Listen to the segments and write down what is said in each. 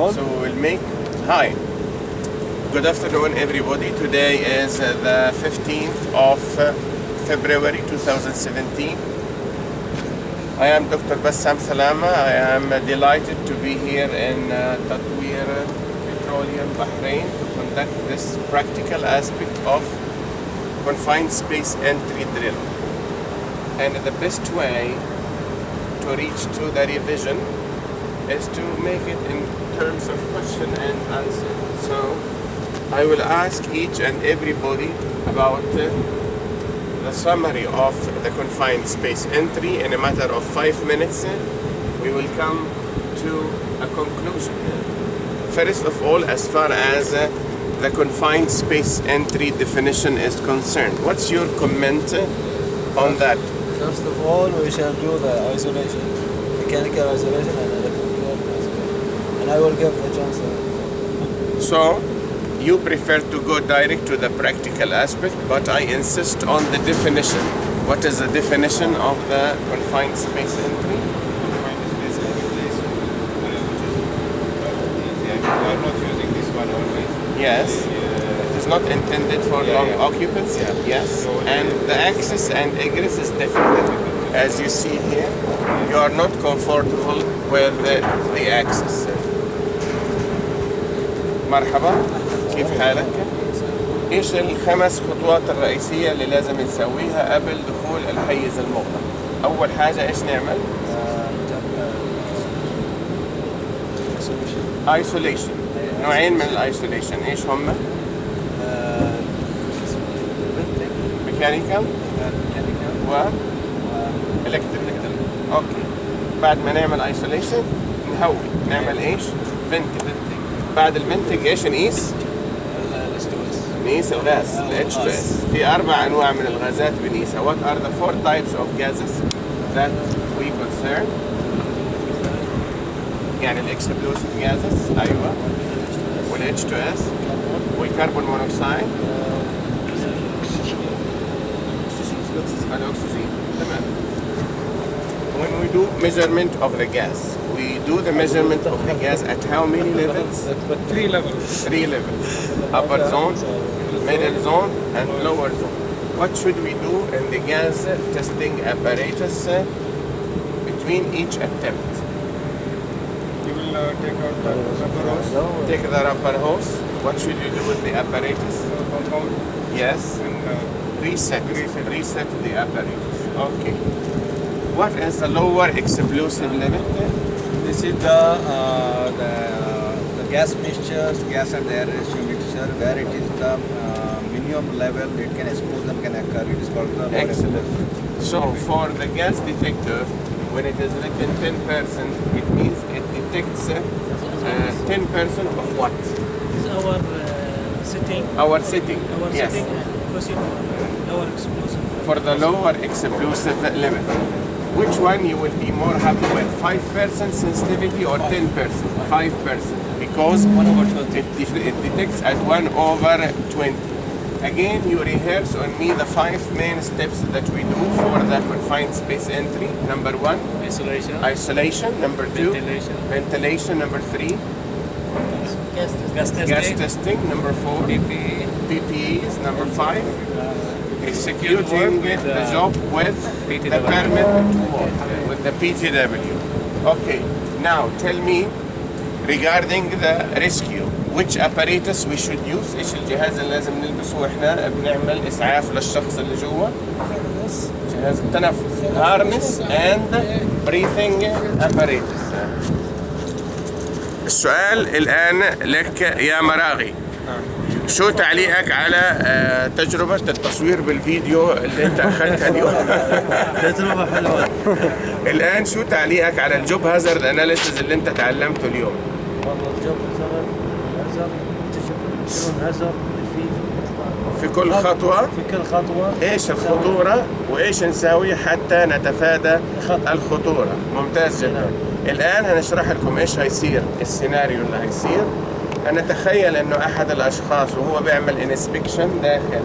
on. So we'll make... Hi. Good afternoon, everybody. Today is the 15th of February 2017. I am Dr. Bassam Salama. I am delighted to be here in Tatweer Petroleum, Bahrain, to conduct this practical aspect of confined space entry drill. And the best way to reach to the revision is to make it in terms of question and answer. So I will ask each and everybody about the summary of the confined space entry. In a matter of 5 minutes, we will come to a conclusion. First of all, as far as the confined space entry definition is concerned, what's your comment on that? First of all, we shall do the isolation, mechanical isolation and electrical isolation. And I will give the chance. So, you prefer to go direct to the practical aspect, but I insist on the definition. What is the definition of the confined space entry? Confined space entry is we are not using this one always. Yes. It is not intended for long occupancy. Yes. So, and the access and egress is different. As you see here, you are not comfortable with the access. مرحبا، كيف حالك؟ ايش الخمس خطوات الرئيسية اللي لازم نسويها قبل دخول الحيز المغلق؟ أول حاجة ايش نعمل؟ isolation. نوعين من الايسوليشن، ايش هم؟ ميكانيكال و الكتريكال. اوكي. بعد ما نعمل ايسوليشن نهوي، نعمل ايش؟ فنتنج. بعد المنتج ايش نقيس؟ نقيس الغاز، ال H2S. في 4 أنواع من الغازات بنقيسها. What are the 4 types of gases that we concern؟ يعني الإكسبلوسيف gases، أيوة، وال H2S والكربون مونوكسيد الأكسجين. تمام. When we do measurement of the gas, we do the measurement of the gas at how many levels? 3 levels. 3 levels. Upper zone, middle zone, and lower zone. What should we do in the gas testing apparatus between each attempt? You will take out the rubber hose. Take the rubber hose. What should you do with the apparatus? Compound. Yes. And Reset the apparatus. Okay. What is the lower explosive limit? This is the gas mixture, gas and air ratio mixture, where it is the minimum level it can explosion can occur. It is called the lower explosive. So for the gas detector, when it is written 10%, it means it detects 10% of what? Is our setting. Our setting. Our Yes. setting and proceed for lower explosive. For the lower explosive limit. Which one you will be more happy with? 5% sensitivity or 10%? 5%. Because it detects at 1/20. Again, you rehearse on me the 5 main steps that we do for the confined space entry. Number 1, isolation. Number 2, ventilation. Number 3, gas testing. Number 4, PPEs. Number 5, executing the job with the permit to work, with the PTW. Okay, now tell me regarding the rescue, which apparatus we should use؟ ايش الجهاز اللي لازم نلبسه واحنا بنعمل اسعاف للشخص اللي جوا؟ جهاز التنفس، harness and breathing apparatus. السؤال الآن لك يا مراغي. شو تعليقك على تجربة التصوير بالفيديو اللي انت اخذتها اليوم؟ تجربة حلوة. الآن شو تعليقك على الجوب هازارد اناليسيز اللي انت تعلمته اليوم؟ والله الجوب هازارد اكتشف شنو الهازارد في كل خطوة؟ في كل خطوة ايش الخطورة وايش نساوي حتى نتفادى الخطورة؟ ممتاز جدا. الآن هنشرح لكم ايش هيصير، السيناريو اللي هيصير. نتخيل انه احد الاشخاص وهو بيعمل انسبكشن داخل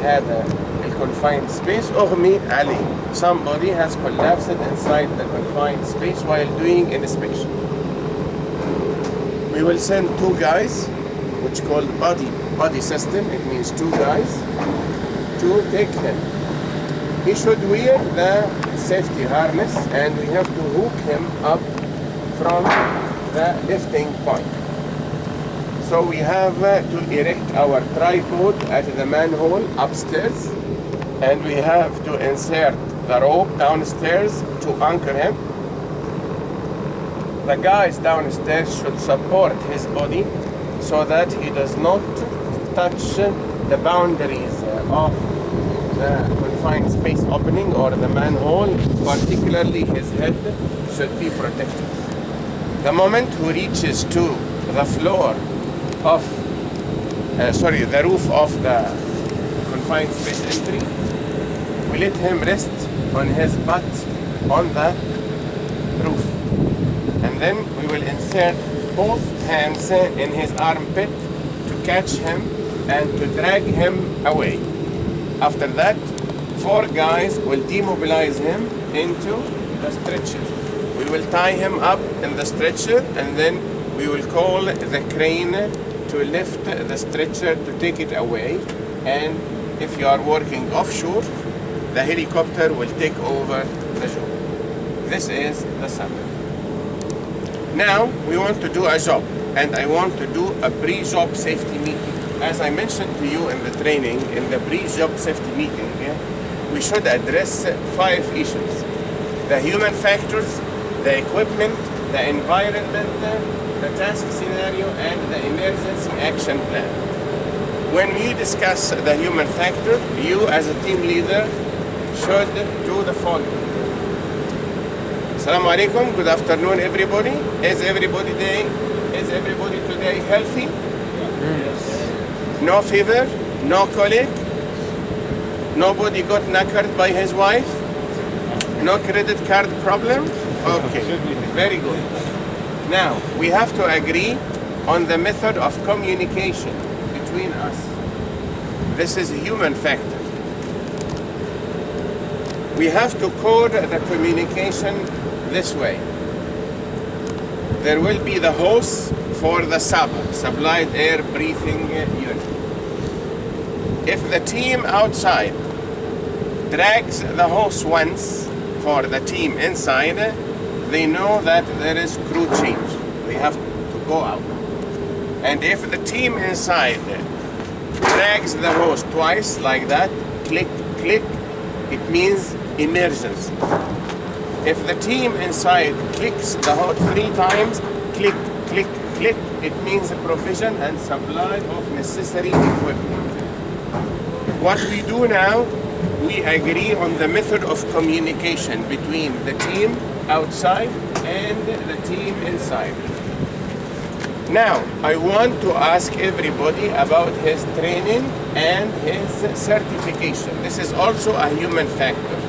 هذا الكونفايند سبيس اغمي عليه. Somebody has collapsed inside the confined space while doing inspection. we will send 2 guys, which called body system. It means 2 guys to take him. He should wear the safety harness, and we have to hook him up from the lifting point. So we have to erect our tripod at the manhole upstairs, and we have to insert the rope downstairs to anchor him. The guys downstairs should support his body so that he does not touch the boundaries of the confined space opening or the manhole, particularly his head should be protected. The moment he reaches to the floor of, the roof of the confined space entry, we let him rest on his butt on the roof. And then we will insert both hands in his armpit to catch him and to drag him away. After that, 4 guys will demobilize him into the stretcher. We will tie him up in the stretcher, and then we will call the crane to lift the stretcher to take it away. And if you are working offshore, the helicopter will take over the job. This is the summary. Now we want to do a job, and I want to do a pre-job safety meeting. As I mentioned to you in the training, in the pre-job safety meeting, we should address 5 issues: the human factors, the equipment, the environment, the task scenario, and the emergency action plan. When we discuss the human factor, you as a team leader should do the following. Assalamu alaikum, good afternoon everybody. Is everybody today healthy? Yes. No fever, no colic, nobody got knackered by his wife, no credit card problem? Okay, very good. Now, we have to agree on the method of communication between us. This is a human factor. We have to code the communication this way. There will be the hose for the SAB, Supplied Air Breathing Unit. If the team outside drags the hose once for the team inside, they know that there is crew change. They have to go out. And if the team inside drags the hose twice like that, click, click, it means emergency. If the team inside clicks the hose 3 times, click, click, click, it means provision and supply of necessary equipment. What we do now, we agree on the method of communication between the team outside and the team inside. Now, I want to ask everybody about his training and his certification. This is also a human factor.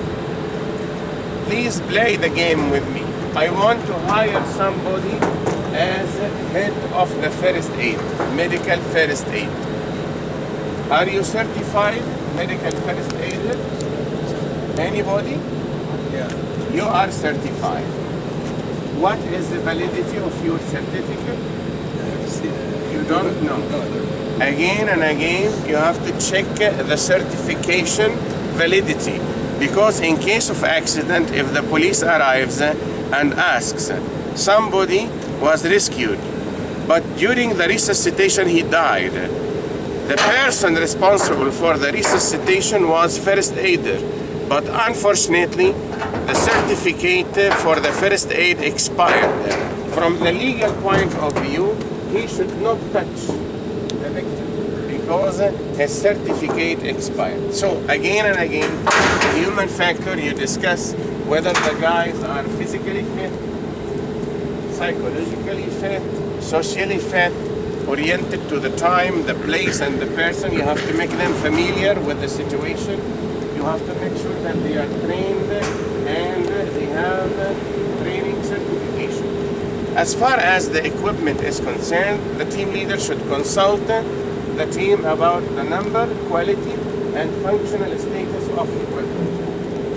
Please play the game with me. I want to hire somebody as head of the first aid, medical first aid. Are you certified medical first aider? Anybody? Yeah. You are certified. What is the validity of your certificate? You don't know. Again and again, you have to check the certification validity. Because in case of accident, if the police arrives and asks, somebody was rescued, but during the resuscitation he died, the person responsible for the resuscitation was first aider, but unfortunately, the certificate for the first aid expired. From the legal point of view, he should not touch the victim because his certificate expired. So again and again, the human factor, you discuss whether the guys are physically fit, psychologically fit, socially fit, oriented to the time, the place, and the person. You have to make them familiar with the situation. You have to make sure that they are trained and they have training certification. As far as the equipment is concerned, the team leader should consult the team about the number, quality, and functional status of equipment.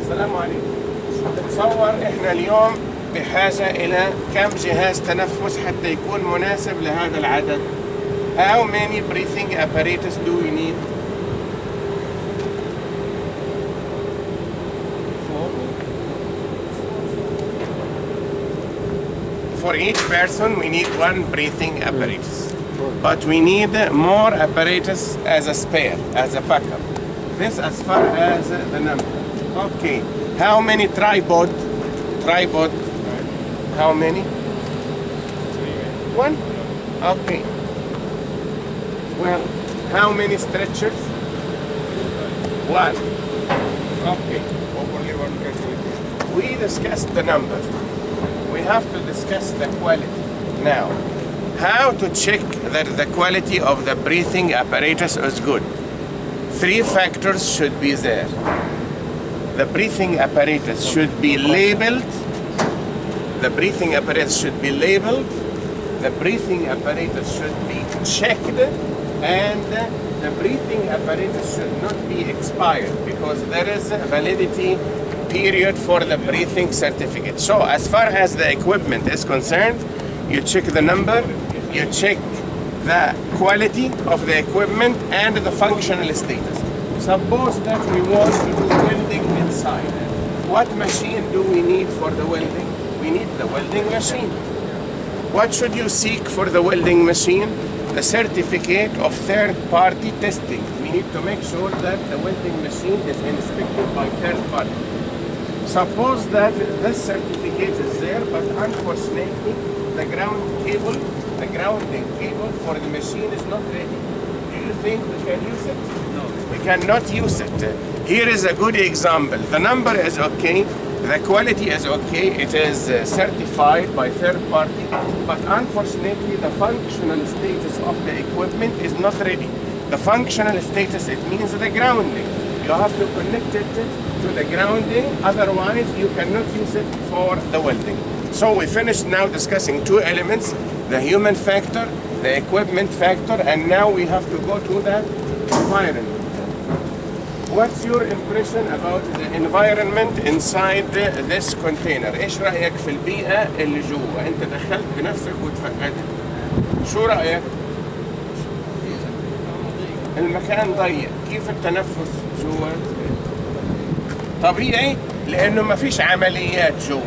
السلام عليكم. تصور احنا اليوم بحاجة إلى كم جهاز تنفس حتى يكون مناسب لهذا العدد. How many breathing apparatus do we need? For each person we need one breathing apparatus. But we need more apparatus as a spare, as a backup. This as far as the number. Okay. How many tripod? How many? One? Okay. Well, how many stretchers? One. Okay. Only one casualty. We discussed the number. We have to discuss the quality. Now, how to check that the quality of the breathing apparatus is good? 3 factors should be there. The breathing apparatus should be labeled. The breathing apparatus should be labeled. The breathing apparatus should be checked. And the breathing apparatus should not be expired because there is a validity period for the breathing certificate. So as far as the equipment is concerned, you check the number, you check the quality of the equipment and the functional status. Suppose that we want to do welding inside. What machine do we need for the welding? We need the welding machine. What should you seek for the welding machine? The certificate of third-party testing. We need to make sure that the welding machine is inspected by third party. Suppose that this certificate is there, but unfortunately the grounding cable for the machine is not ready. Do you think we can use it? No. We cannot use it. Here is a good example. The number is okay, the quality is okay, it is certified by third party, but unfortunately the functional status of the equipment is not ready. The functional status, it means the grounding. You have to connect it to the grounding, otherwise you cannot use it for the welding. So we finished now discussing 2 elements, the human factor, the equipment factor, and now we have to go to the environment. What's your impression about the environment inside this container? ايش رأيك في البيئة اللي جوا؟ انت دخلت بنفسك وتفقدت. شو رأيك؟ المكان ضيق، كيف التنفس جوا؟ طبيعي لأنه ما فيش عمليات جوا.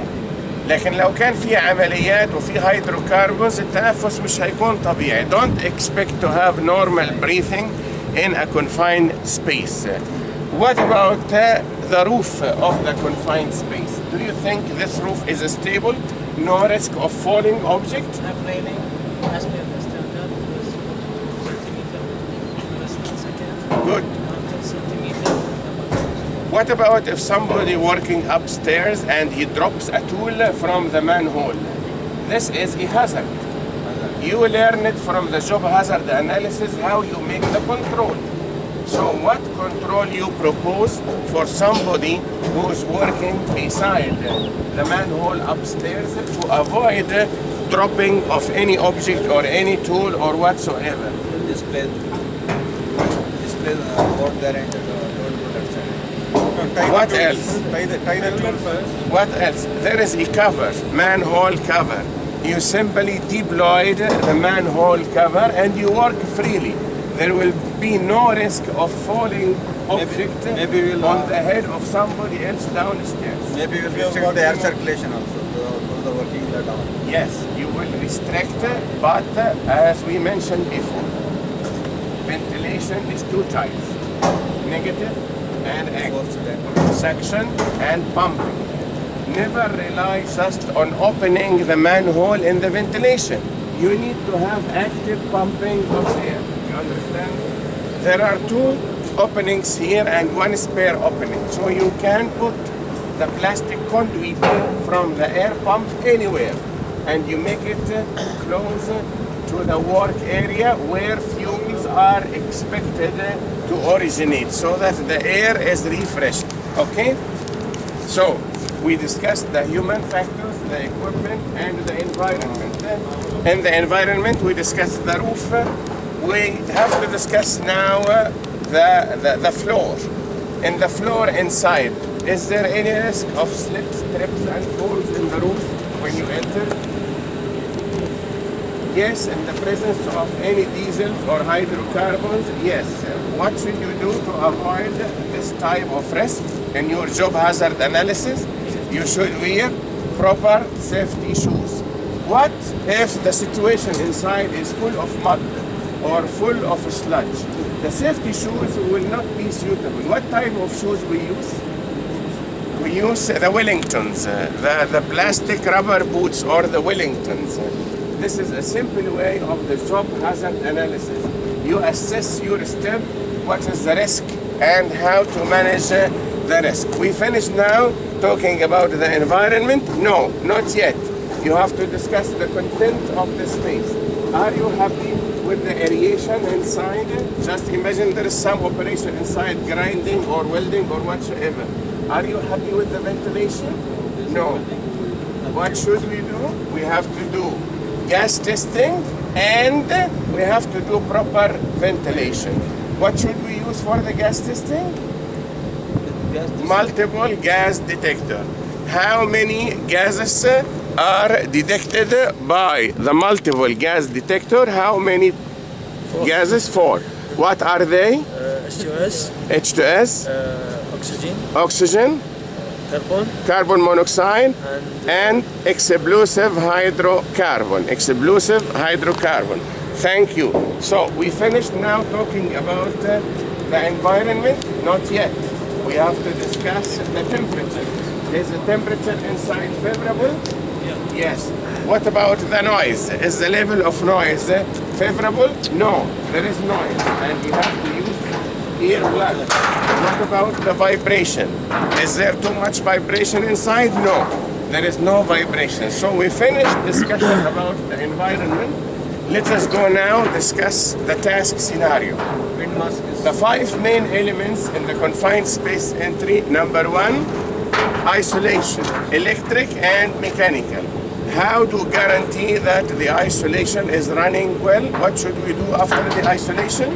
لكن لو كان في عمليات وفي هيدروكربونز التنفس مش هيكون طبيعي. Don't expect to have normal breathing in a confined space. What about the roof of the confined space? Do you think this roof is stable? No risk of falling object? Have railing as per the standard was 42 centimeter between first and second. Good. 10 centimeter. What about if somebody working upstairs and he drops a tool from the manhole? This is a hazard. You learn it from the job hazard analysis how you make the control. So what control you propose for somebody who is working beside the manhole upstairs to avoid dropping of any object or any tool or whatsoever? Display the board there and don't go that side. What else? Tie the tool first. What else? There is a cover, manhole cover. You simply deploy the manhole cover and you work freely. There will be no risk of falling object maybe we'll, on the head of somebody else downstairs. Maybe we'll restrict the air circulation also. Those are working in the down. Yes, you will restrict, but as we mentioned before, ventilation is 2 types, negative and active, suction and pumping. Never rely just on opening the manhole in the ventilation. You need to have active pumping of air. You understand? There are 2 openings here and 1 spare opening. So you can put the plastic conduit from the air pump anywhere. And you make it close to the work area where fumes are expected to originate so that the air is refreshed. Okay? So we discussed the human factors, the equipment, and the environment. In the environment, we discussed the roof. We have to discuss now the floor. In the floor inside, is there any risk of slips, trips, and falls in the roof? when you enter? Yes, in the presence of any diesel or hydrocarbons, yes. What should you do to avoid this type of risk in your job hazard analysis? You should wear proper safety shoes. What if the situation inside is full of mud or full of sludge? The safety shoes will not be suitable. What type of shoes we use? We use the Wellingtons, the plastic rubber boots or the Wellingtons. This is a simple way of the job hazard analysis. You assess your step, what is the risk and how to manage the risk. We finished now talking about the environment? No, not yet. You have to discuss the content of the space. Are you happy with the aeration inside? Just imagine there is some operation inside, grinding or welding or whatsoever. Are you happy with the ventilation? No. What should we do? We have to do gas testing and we have to do proper ventilation. What should we use for the gas testing? Multiple gas detector. How many gases are detected by the multiple gas detector? How many gases? 4. What are they? H2S, H2S, oxygen, oxygen, carbon monoxide, and explosive hydrocarbon. Explosive hydrocarbon. Thank you. So we finished now talking about the environment. Not yet. We have to discuss the temperature. Is the temperature inside favorable? Yeah. Yes. What about the noise? Is the level of noise favorable? No, there is noise, and we have to use earplugs. What about the vibration? Is there too much vibration inside? No, there is no vibration. So we finished discussion about the environment. Let us go now discuss the task scenario. Wind mask is The 5 main elements in the confined space entry. Number 1, isolation, electric and mechanical. How to guarantee that the isolation is running well? What should we do after the isolation?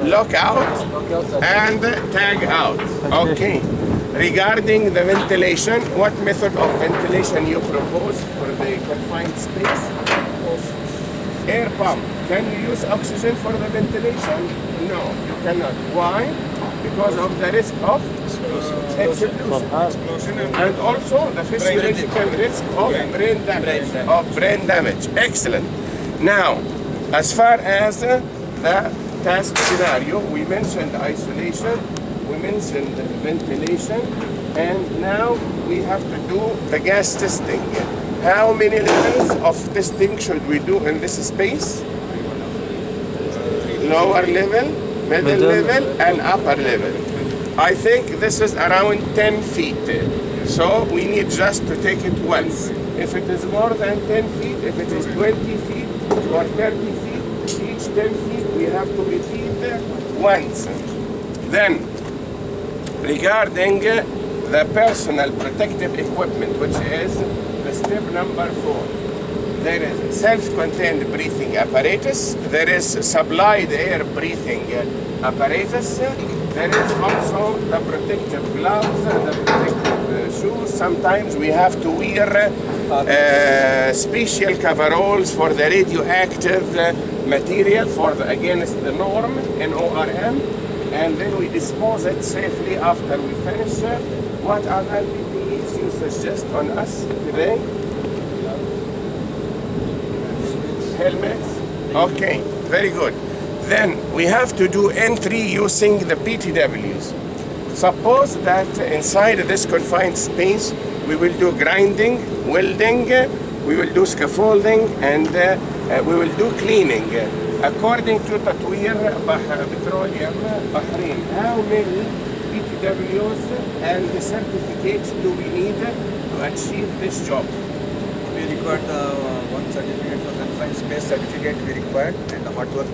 Lock out and tag out. Okay. Regarding the ventilation, what method of ventilation you propose for the confined space? Air pump. Can you use oxygen for the ventilation? No, you cannot. Why? Because of the risk of explosion and also the physiological risk of brain damage. Excellent. Now, as far as the task scenario, we mentioned isolation, we mentioned ventilation, and now we have to do the gas testing. How many levels of testing should we do in this space? Lower level, middle level, and upper level. I think this is around 10 feet. So we need just to take it once. If it is more than 10 feet, if it is 20 feet or 30 feet, each 10 feet we have to repeat once. Then, regarding the personal protective equipment, which is the step number 4. There is self-contained breathing apparatus. There is supplied air breathing apparatus. There is also the protective gloves, the protective shoes. Sometimes we have to wear special coveralls for the radioactive material against the norm in ORM, and then we dispose it safely after we finish. What other PPEs you suggest on us today? Helmets? Okay, very good. Then we have to do entry using the PTWs. Suppose that inside this confined space we will do grinding, welding, we will do scaffolding, and we will do cleaning. According to Tatweer Petroleum Bahrain, how many PTWs and certificates do we need to achieve this job? we required one certificate for confined space certificate we required, and the hot work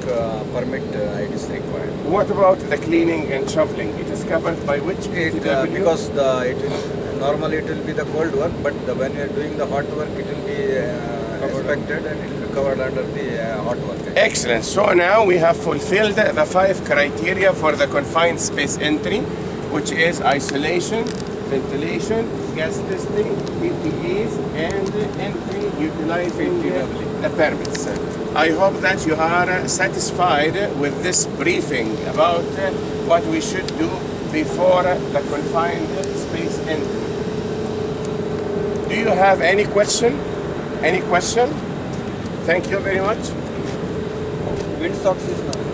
permit it is required. What about the cleaning and shoveling? It is covered by which PTW? Because normally it will be the cold work, but when you are doing the hot work, it will be inspected and it will be covered under the hot work. Excellent. So now we have fulfilled the 5 criteria for the confined space entry, which is isolation, ventilation, gas testing, PPEs, and entry utilizing the permits. I hope that you are satisfied with this briefing about what we should do before the confined space entry. Do you have any question? Any question? Thank you very much. Wind socks is not.